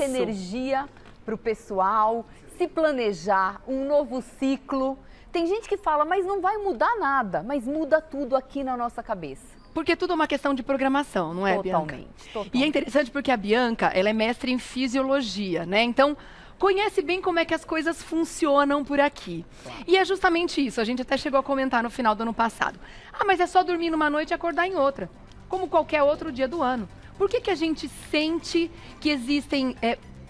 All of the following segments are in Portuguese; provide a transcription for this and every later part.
energia para o pessoal, se planejar, um novo ciclo. Tem gente que fala, mas não vai mudar nada, mas muda tudo aqui na nossa cabeça. Porque tudo é uma questão de programação, não é, Bianca? Totalmente. E é interessante porque a Bianca, ela é mestre em fisiologia, né? Então, conhece bem como é que as coisas funcionam por aqui. Claro. E é justamente isso, a gente até chegou a comentar no final do ano passado. Ah, mas é só dormir numa noite e acordar em outra, como qualquer outro dia do ano. Por que a gente sente que existem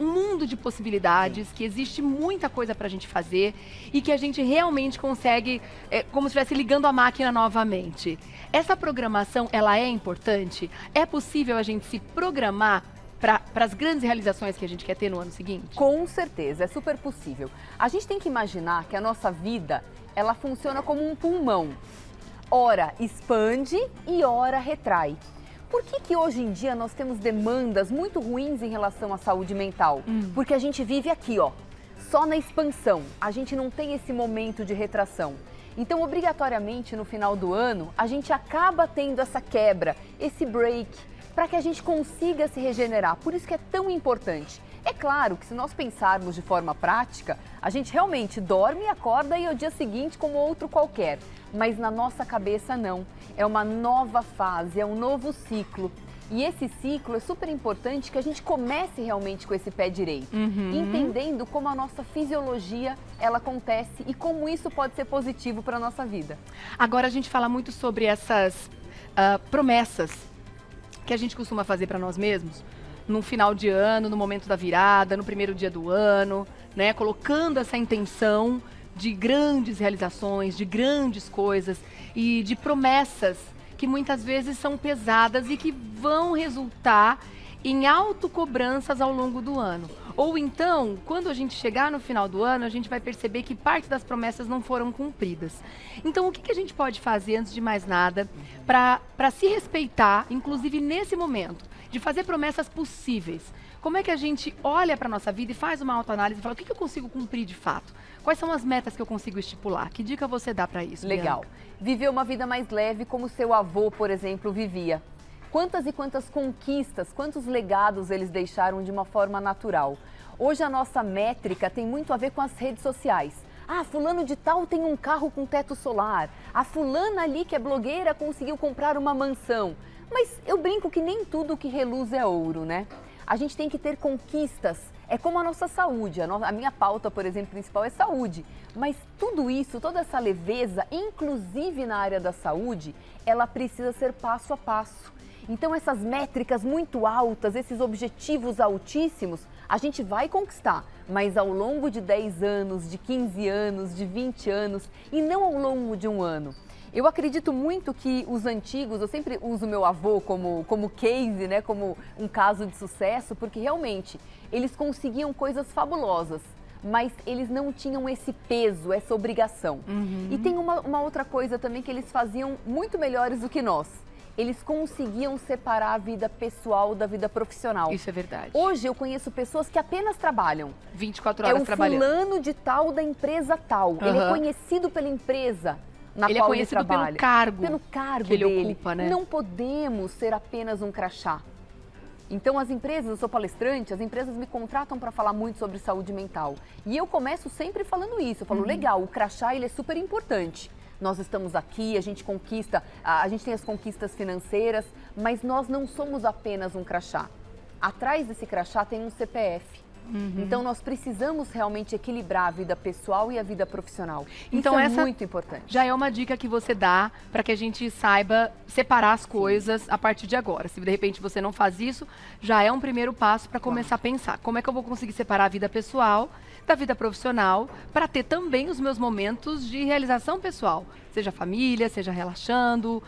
um mundo de possibilidades, que existe muita coisa pra gente fazer e que a gente realmente consegue, como se estivesse ligando a máquina novamente? Essa programação, ela é importante? É possível a gente se programar para as grandes realizações que a gente quer ter no ano seguinte? Com certeza, é super possível. A gente tem que imaginar que a nossa vida, ela funciona como um pulmão. Ora expande e ora retrai. Por que hoje em dia nós temos demandas muito ruins em relação à saúde mental? Porque a gente vive aqui, ó, só na expansão. A gente não tem esse momento de retração. Então, obrigatoriamente, no final do ano, a gente acaba tendo essa quebra, esse break, para que a gente consiga se regenerar. Por isso que é tão importante. É claro que se nós pensarmos de forma prática, a gente realmente dorme e acorda e é o dia seguinte como outro qualquer. Mas na nossa cabeça não. É uma nova fase, é um novo ciclo. E esse ciclo é super importante que a gente comece realmente com esse pé direito, entendendo como a nossa fisiologia ela acontece e como isso pode ser positivo para a nossa vida. Agora a gente fala muito sobre essas promessas que a gente costuma fazer para nós mesmos, no final de ano, no momento da virada, no primeiro dia do ano, né? Colocando essa intenção de grandes realizações, de grandes coisas e de promessas que muitas vezes são pesadas e que vão resultar em autocobranças ao longo do ano. Ou então, quando a gente chegar no final do ano, a gente vai perceber que parte das promessas não foram cumpridas. Então, o que a gente pode fazer, antes de mais nada, para se respeitar, inclusive nesse momento, de fazer promessas possíveis? Como é que a gente olha para a nossa vida e faz uma autoanálise e fala, o que eu consigo cumprir de fato? Quais são as metas que eu consigo estipular? Que dica você dá para isso, Legal. Bianca? Viver uma vida mais leve como seu avô, por exemplo, vivia. Quantas e quantas conquistas, quantos legados eles deixaram de uma forma natural. Hoje a nossa métrica tem muito a ver com as redes sociais. Ah, fulano de tal tem um carro com teto solar. A fulana ali que é blogueira conseguiu comprar uma mansão. Mas eu brinco que nem tudo que reluz é ouro, né? A gente tem que ter conquistas. É como a nossa saúde. A minha pauta, por exemplo, principal é saúde. Mas tudo isso, toda essa leveza, inclusive na área da saúde, ela precisa ser passo a passo. Então essas métricas muito altas, esses objetivos altíssimos, a gente vai conquistar, mas ao longo de 10 anos, de 15 anos, de 20 anos e não ao longo de um ano. Eu acredito muito que os antigos, eu sempre uso meu avô como case, né, como um caso de sucesso, porque realmente eles conseguiam coisas fabulosas, mas eles não tinham esse peso, essa obrigação. E tem uma outra coisa também que eles faziam muito melhores do que nós. Eles conseguiam separar a vida pessoal da vida profissional. Isso é verdade. Hoje eu conheço pessoas que apenas trabalham. 24 horas trabalhando. É o fulano de tal da empresa tal. Ele é conhecido pela empresa na qual ele trabalha. Pelo cargo. Pelo cargo que ele dele. ocupa, né? Não podemos ser apenas um crachá. Então as empresas, eu sou palestrante, as empresas me contratam para falar muito sobre saúde mental. E eu começo sempre falando isso. Eu falo, legal, o crachá ele é super importante. Nós estamos aqui, a gente conquista, a gente tem as conquistas financeiras, mas nós não somos apenas um crachá. Atrás desse crachá tem um CPF. Então nós precisamos realmente equilibrar a vida pessoal e a vida profissional. Então isso é muito importante. Já é uma dica que você dá para que a gente saiba separar as coisas a partir de agora. Se de repente você não faz isso, já é um primeiro passo para começar a pensar. Como é que eu vou conseguir separar a vida pessoal da vida profissional para ter também os meus momentos de realização pessoal? Seja família, seja relaxando,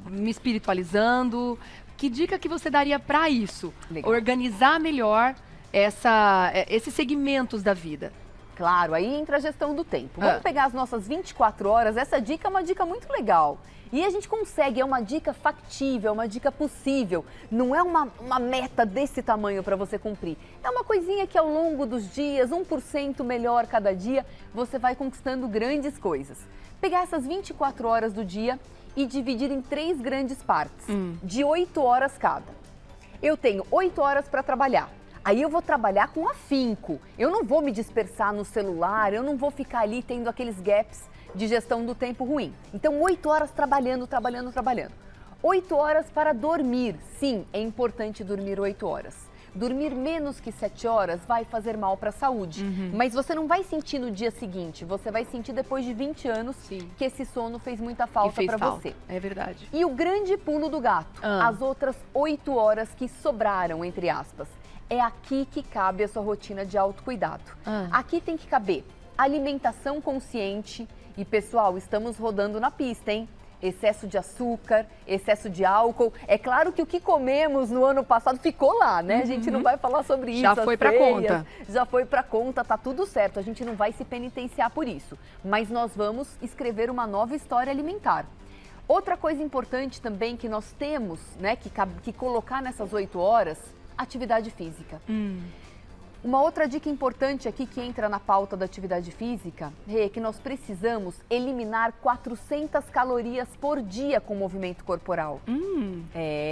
me espiritualizando. Que dica que você daria para isso? Legal. Organizar melhor esses segmentos da vida. Claro, aí entra a gestão do tempo. Vamos pegar as nossas 24 horas, essa dica é uma dica muito legal. E a gente consegue, é uma dica factível, é uma dica possível. Não é uma meta desse tamanho para você cumprir. É uma coisinha que ao longo dos dias, 1% melhor cada dia, você vai conquistando grandes coisas. Pegar essas 24 horas do dia e dividir em 3 grandes partes, de 8 horas cada. Eu tenho 8 horas para trabalhar. Aí eu vou trabalhar com afinco. Eu não vou me dispersar no celular, eu não vou ficar ali tendo aqueles gaps de gestão do tempo ruim. Então, 8 horas trabalhando. 8 horas para dormir. Sim, é importante dormir 8 horas. Dormir menos que 7 horas vai fazer mal para a saúde. Mas você não vai sentir no dia seguinte, você vai sentir depois de 20 anos que esse sono fez muita falta para você. É verdade. E o grande pulo do gato, as outras 8 horas que sobraram, entre aspas. É aqui que cabe a sua rotina de autocuidado. Aqui tem que caber alimentação consciente. E, pessoal, estamos rodando na pista, hein? Excesso de açúcar, excesso de álcool. É claro que o que comemos no ano passado ficou lá, né? A gente não vai falar sobre isso. Já foi pra conta. Já foi pra conta, tá tudo certo. A gente não vai se penitenciar por isso. Mas nós vamos escrever uma nova história alimentar. Outra coisa importante também que nós temos, né, que colocar nessas 8 horas, atividade física. Uma outra dica importante aqui que entra na pauta da atividade física é que nós precisamos eliminar 400 calorias por dia com movimento corporal.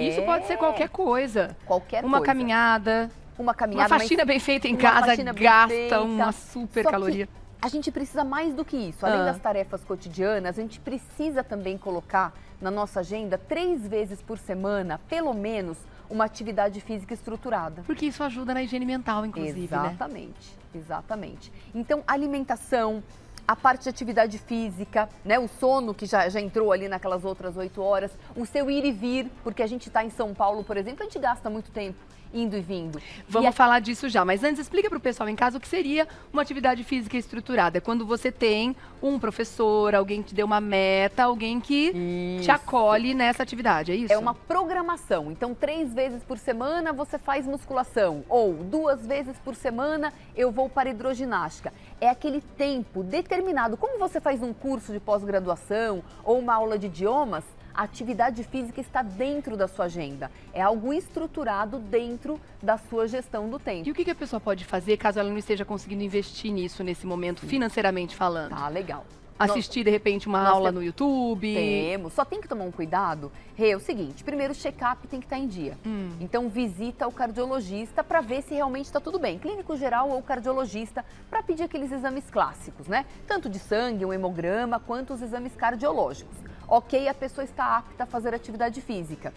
Isso pode ser qualquer coisa. Qualquer uma coisa. Caminhada. Uma caminhada. Uma faxina bem feita em casa gasta uma super caloria. A gente precisa mais do que isso. Além das tarefas cotidianas, a gente precisa também colocar na nossa agenda 3 vezes por semana, pelo menos, uma atividade física estruturada. Porque isso ajuda na higiene mental, inclusive, Exatamente, exatamente. Então, alimentação, a parte de atividade física, né? O sono, que já entrou ali naquelas outras 8 horas, o seu ir e vir, porque a gente está em São Paulo, por exemplo, a gente gasta muito tempo indo e vindo. Vamos falar disso já, mas antes explica para o pessoal em casa o que seria uma atividade física estruturada. É quando você tem um professor, alguém que te deu uma meta, alguém que te acolhe nessa atividade, é isso? É uma programação. Então, 3 vezes por semana você faz musculação ou 2 vezes por semana eu vou para hidroginástica. É aquele tempo determinado. Como você faz um curso de pós-graduação ou uma aula de idiomas, a atividade física está dentro da sua agenda. É algo estruturado dentro da sua gestão do tempo. E o que a pessoa pode fazer caso ela não esteja conseguindo investir nisso nesse momento, financeiramente falando? Tá, legal. Assistir, de repente, uma aula no YouTube? Temos. Só tem que tomar um cuidado. É o seguinte, primeiro o check-up tem que estar em dia. Então, visita o cardiologista para ver se realmente está tudo bem. Clínico geral ou cardiologista para pedir aqueles exames clássicos, né? Tanto de sangue, um hemograma, quanto os exames cardiológicos. Ok, a pessoa está apta a fazer atividade física.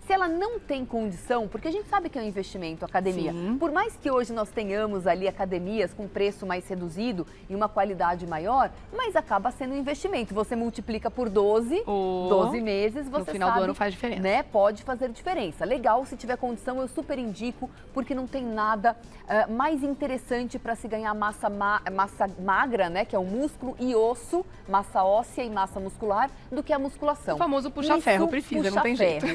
Se ela não tem condição, porque a gente sabe que é um investimento, academia. Por mais que hoje nós tenhamos ali academias com preço mais reduzido e uma qualidade maior, mas acaba sendo um investimento. Você multiplica por 12 meses, você no final do ano faz diferença. Né, pode fazer diferença. Legal, se tiver condição, eu super indico, porque não tem nada mais interessante para se ganhar massa magra, né, que é o músculo e osso, massa óssea e massa muscular, do que a musculação. O famoso puxa-ferro precisa, não tem jeito.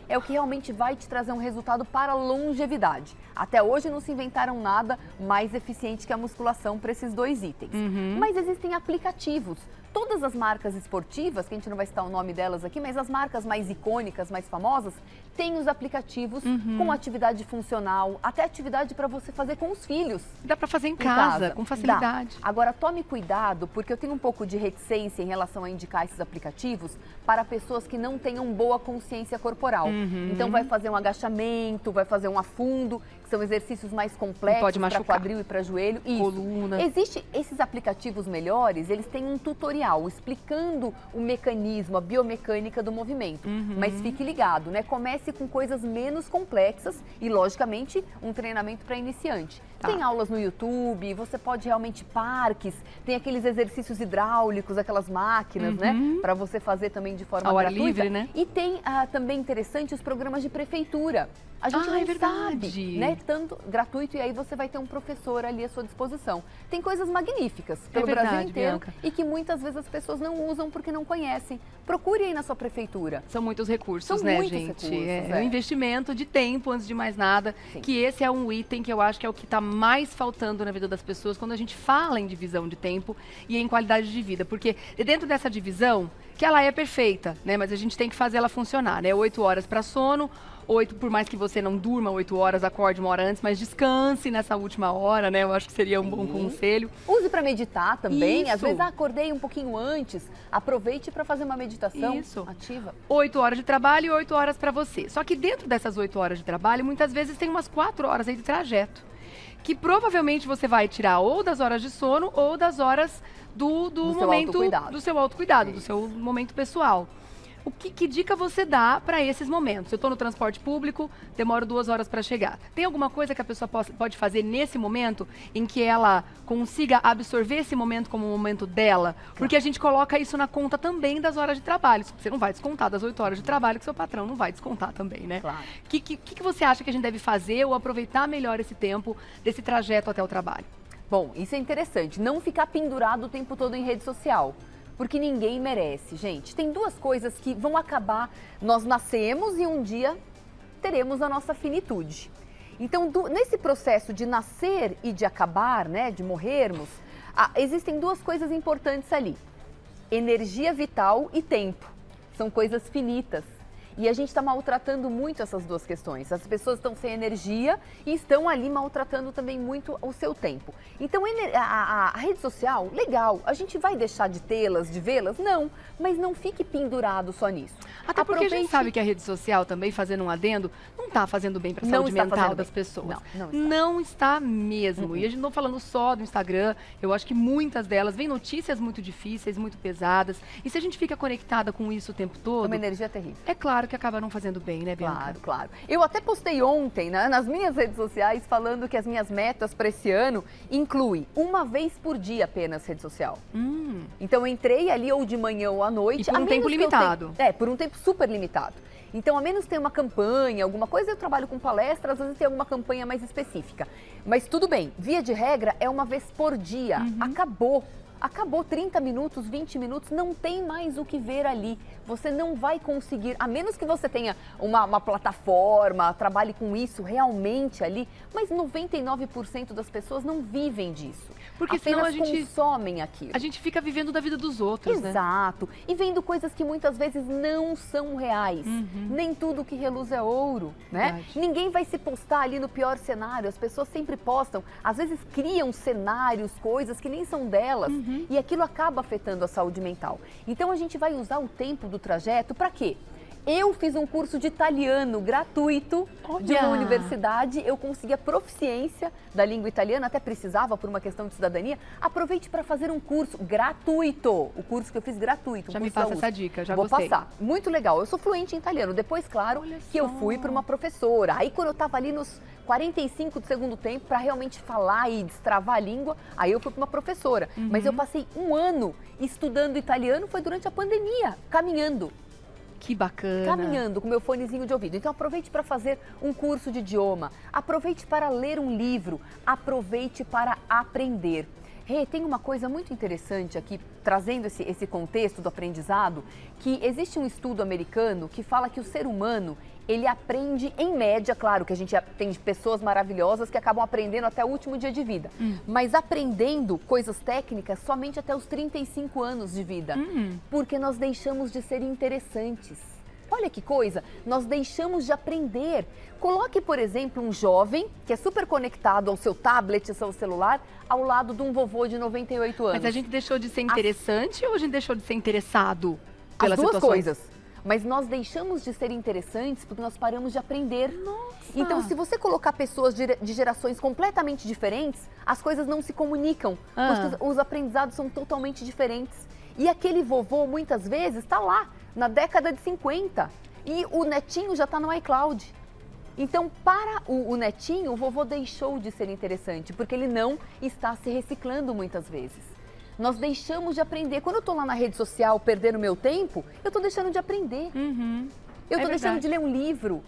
É o que realmente vai te trazer um resultado para a longevidade. Até hoje não se inventaram nada mais eficiente que a musculação para esses 2 itens. Mas existem aplicativos. Todas as marcas esportivas, que a gente não vai citar o nome delas aqui, mas as marcas mais icônicas, mais famosas, têm os aplicativos com atividade funcional, até atividade para você fazer com os filhos. Dá para fazer em casa, com facilidade. Dá. Agora, tome cuidado, porque eu tenho um pouco de reticência em relação a indicar esses aplicativos para pessoas que não tenham boa consciência corporal. Então, vai fazer um agachamento, vai fazer um afundo, que são exercícios mais complexos para quadril e para joelho. Coluna. Esses aplicativos melhores, eles têm um tutorial explicando o mecanismo, a biomecânica do movimento. Mas fique ligado, né? Comece com coisas menos complexas e, logicamente, um treinamento para iniciante. Tem aulas no YouTube, você pode realmente parques, tem aqueles exercícios hidráulicos, aquelas máquinas, né? Para você fazer também de forma gratuita. Ao ar livre, né? E tem também interessante os programas de prefeitura. A gente não sabe, né? Tanto gratuito, e aí você vai ter um professor ali à sua disposição. Tem coisas magníficas pelo Brasil inteiro, Bianca, e que muitas vezes as pessoas não usam porque não conhecem. Procure aí na sua prefeitura. São muitos recursos, né, gente? É um investimento de tempo, antes de mais nada, que esse é um item que eu acho que é o que está mais faltando na vida das pessoas quando a gente fala em divisão de tempo e em qualidade de vida. Porque dentro dessa divisão, que ela é perfeita, né? Mas a gente tem que fazer ela funcionar, né? 8 horas para sono, por mais que você não durma 8 horas, acorde uma hora antes, mas descanse nessa última hora, né? Eu acho que seria um bom conselho. Use para meditar também. Às Isso. vezes, acordei um pouquinho antes. Aproveite para fazer uma meditação ativa. 8 horas de trabalho e 8 horas para você. Só que dentro dessas 8 horas de trabalho, muitas vezes tem umas 4 horas aí de trajeto. Que provavelmente você vai tirar ou das horas de sono ou das horas do momento do seu autocuidado, do seu momento pessoal. Que dica você dá para esses momentos? Eu estou no transporte público, demoro 2 horas para chegar. Tem alguma coisa que a pessoa pode fazer nesse momento em que ela consiga absorver esse momento como um momento dela? Porque a gente coloca isso na conta também das horas de trabalho. Você não vai descontar das 8 horas de trabalho que seu patrão não vai descontar também, né? Claro. O que você acha que a gente deve fazer ou aproveitar melhor esse tempo desse trajeto até o trabalho? Bom, isso é interessante. Não ficar pendurado o tempo todo em rede social. Porque ninguém merece, gente. Tem 2 coisas que vão acabar. Nós nascemos e um dia teremos a nossa finitude. Então, nesse processo de nascer e de acabar, né, de morrermos, existem 2 coisas importantes ali. Energia vital e tempo. São coisas finitas. E a gente está maltratando muito essas 2 questões. As pessoas estão sem energia e estão ali maltratando também muito o seu tempo. Então, a rede social, legal, a gente vai deixar de tê-las, de vê-las? Não, mas não fique pendurado só nisso. Até porque a gente sabe que a rede social também, fazendo um adendo, não está fazendo bem para a saúde mental das pessoas. Não está mesmo. E a gente não falando só do Instagram, eu acho que muitas delas vêm notícias muito difíceis, muito pesadas. E se a gente fica conectada com isso o tempo todo... É uma energia terrível. É claro que acaba não fazendo bem, né, Bianca? Claro, claro. Eu até postei ontem, né, nas minhas redes sociais, falando que as minhas metas para esse ano incluem 1 vez por dia apenas rede social. Então, eu entrei ali ou de manhã ou à noite. E por um tempo limitado. Por um tempo super limitado. Então, a menos tem uma campanha, alguma coisa, eu trabalho com palestras, às vezes tem alguma campanha mais específica. Mas tudo bem, via de regra é 1 vez por dia. Acabou. Acabou 30 minutos, 20 minutos, não tem mais o que ver ali. Você não vai conseguir, a menos que você tenha uma plataforma, trabalhe com isso realmente ali, mas 99% das pessoas não vivem disso. Porque apenas senão a gente consomem aquilo. A gente fica vivendo da vida dos outros, né? Exato. E vendo coisas que muitas vezes não são reais. Nem tudo que reluz é ouro, né? Verdade. Ninguém vai se postar ali no pior cenário. As pessoas sempre postam, às vezes criam cenários, coisas que nem são delas. E aquilo acaba afetando a saúde mental. Então a gente vai usar o tempo do trajeto para quê? Eu fiz um curso de italiano gratuito de uma universidade, eu consegui a proficiência da língua italiana, até precisava por uma questão de cidadania. Aproveite para fazer um curso gratuito, o curso que eu fiz gratuito. Já me passa essa dica, já Vou gostei. passar, muito legal. Eu sou fluente em italiano, depois, claro, que eu fui para uma professora. Aí quando eu estava ali nos 45 do segundo tempo, para realmente falar e destravar a língua, aí eu fui para uma professora. Mas eu passei 1 ano estudando italiano, foi durante a pandemia, caminhando. Que bacana. Caminhando com meu fonezinho de ouvido. Então aproveite para fazer um curso de idioma, aproveite para ler um livro, aproveite para aprender. Tem uma coisa muito interessante aqui, trazendo esse contexto do aprendizado, que existe um estudo americano que fala que o ser humano, ele aprende em média, claro que a gente tem pessoas maravilhosas que acabam aprendendo até o último dia de vida, mas aprendendo coisas técnicas somente até os 35 anos de vida, porque nós deixamos de ser interessantes. Olha que coisa, nós deixamos de aprender. Coloque, por exemplo, um jovem que é super conectado ao seu tablet, ao seu celular, ao lado de um vovô de 98 anos. Mas a gente deixou de ser interessante ou a gente deixou de ser interessado pelas situações? As 2 coisas. Mas nós deixamos de ser interessantes porque nós paramos de aprender. Nossa. Então, se você colocar pessoas de gerações completamente diferentes, as coisas não se comunicam. Porque os aprendizados são totalmente diferentes. E aquele vovô, muitas vezes, está lá, na década de 50. E o netinho já está no iCloud. Então, para o netinho, o vovô deixou de ser interessante, porque ele não está se reciclando muitas vezes. Nós deixamos de aprender. Quando eu estou lá na rede social perdendo meu tempo, eu estou deixando de aprender. Eu estou deixando de ler um livro.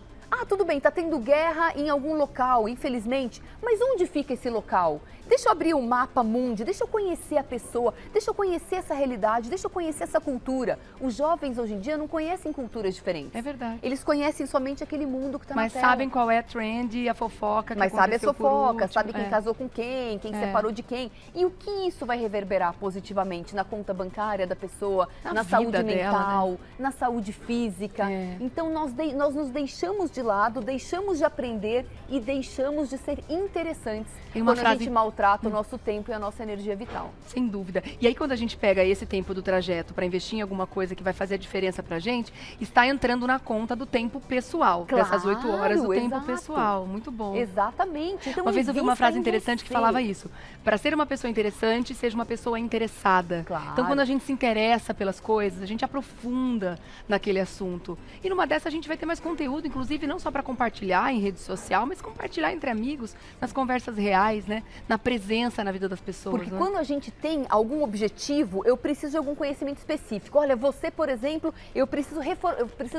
Tudo bem, está tendo guerra em algum local, infelizmente. Mas onde fica esse local? Deixa eu abrir o mapa mundi, deixa eu conhecer a pessoa, deixa eu conhecer essa realidade, deixa eu conhecer essa cultura. Os jovens hoje em dia não conhecem culturas diferentes. É verdade. Eles conhecem somente aquele mundo que está na tela. Mas sabem qual é a trend e a fofoca que aconteceu. Mas sabe a fofoca, último, sabe quem casou com quem separou de quem. E o que isso vai reverberar positivamente na conta bancária da pessoa, na saúde mental, né? Na saúde física. Então nós nos deixamos de lado, deixamos de aprender e deixamos de ser interessantes Tem uma quando a frase- gente maltrata o nosso tempo e a nossa energia vital. Sem dúvida. E aí, quando a gente pega esse tempo do trajeto para investir em alguma coisa que vai fazer a diferença pra gente, está entrando na conta do tempo pessoal. Dessas 8 horas do tempo exato. pessoal. Muito bom. Exatamente. Então, Uma vez eu vi uma invista frase em interessante que você. falava isso. Para ser uma pessoa interessante, seja uma pessoa interessada. Claro. Então, quando a gente se interessa pelas coisas, a gente aprofunda naquele assunto. E numa dessa a gente vai ter mais conteúdo, inclusive não só para compartilhar em rede social, mas compartilhar entre amigos, nas conversas reais, né? Na presença na vida das pessoas. Porque né? quando a gente tem algum objetivo, eu preciso de algum conhecimento específico. Olha, você, por exemplo, eu preciso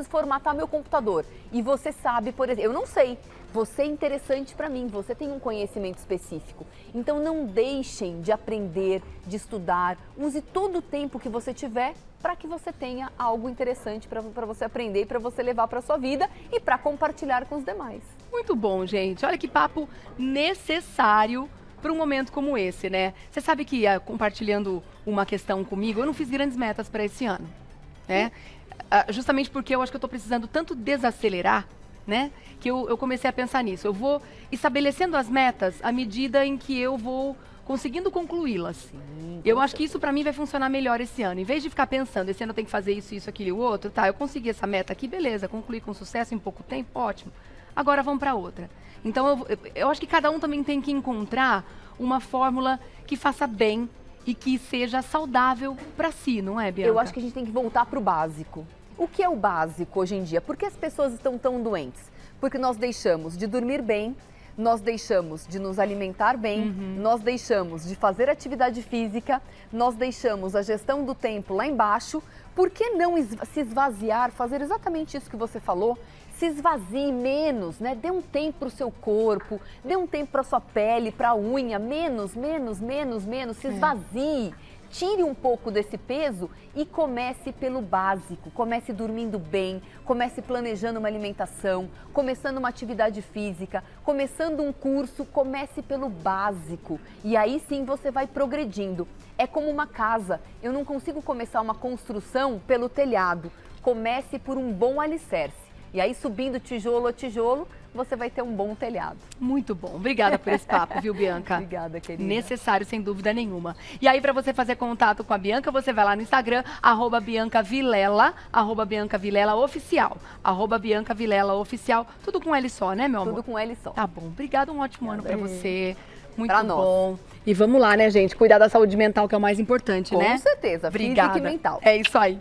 formatar meu computador. E você sabe, por exemplo, eu não sei. Você é interessante para mim, você tem um conhecimento específico. Então não deixem de aprender, de estudar. Use todo o tempo que você tiver para que você tenha algo interessante para você aprender e para você levar para sua vida e para compartilhar com os demais. Muito bom, gente. Olha que papo necessário para um momento como esse, né? Você sabe que, compartilhando uma questão comigo, eu não fiz grandes metas para esse ano, né? Justamente porque eu acho que eu estou precisando tanto desacelerar, né? Que eu comecei a pensar nisso. Eu vou estabelecendo as metas à medida em que eu vou conseguindo concluí-las. Eu acho que isso para mim vai funcionar melhor esse ano. Em vez de ficar pensando, esse ano eu tenho que fazer isso, aquilo e o outro, tá, eu consegui essa meta aqui, beleza, concluí com sucesso em pouco tempo, ótimo. Agora vamos para outra. Então eu acho que cada um também tem que encontrar uma fórmula que faça bem e que seja saudável para si, não é, Bianca? Eu acho que a gente tem que voltar para o básico. O que é o básico hoje em dia? Por que as pessoas estão tão doentes? Porque nós deixamos de dormir bem, nós deixamos de nos alimentar bem, nós deixamos de fazer atividade física, nós deixamos a gestão do tempo lá embaixo. Por que não se esvaziar, fazer exatamente isso que você falou? Se esvazie menos, né? Dê um tempo para o seu corpo, dê um tempo para a sua pele, para a unha, menos, se esvazie. Tire um pouco desse peso e comece pelo básico. Comece dormindo bem, comece planejando uma alimentação, começando uma atividade física, começando um curso, comece pelo básico. E aí sim você vai progredindo. É como uma casa. Eu não consigo começar uma construção pelo telhado. Comece por um bom alicerce. E aí, subindo tijolo a tijolo, você vai ter um bom telhado. Muito bom. Obrigada por esse papo, viu, Bianca? Obrigada, querida. Necessário, sem dúvida nenhuma. E aí, para você fazer contato com a Bianca, você vai lá no Instagram, @BiancaVilela, @BiancaVilelaOficial, @BiancaVilelaOficial. Tudo com L só, né, meu amor? Tudo com L só. Tá bom. Obrigada, um ótimo ano para você. Muito Pra bom. nós. E vamos lá, né, gente? Cuidar da saúde mental, que é o mais importante, Com né? certeza, Obrigada. física e mental. É isso aí.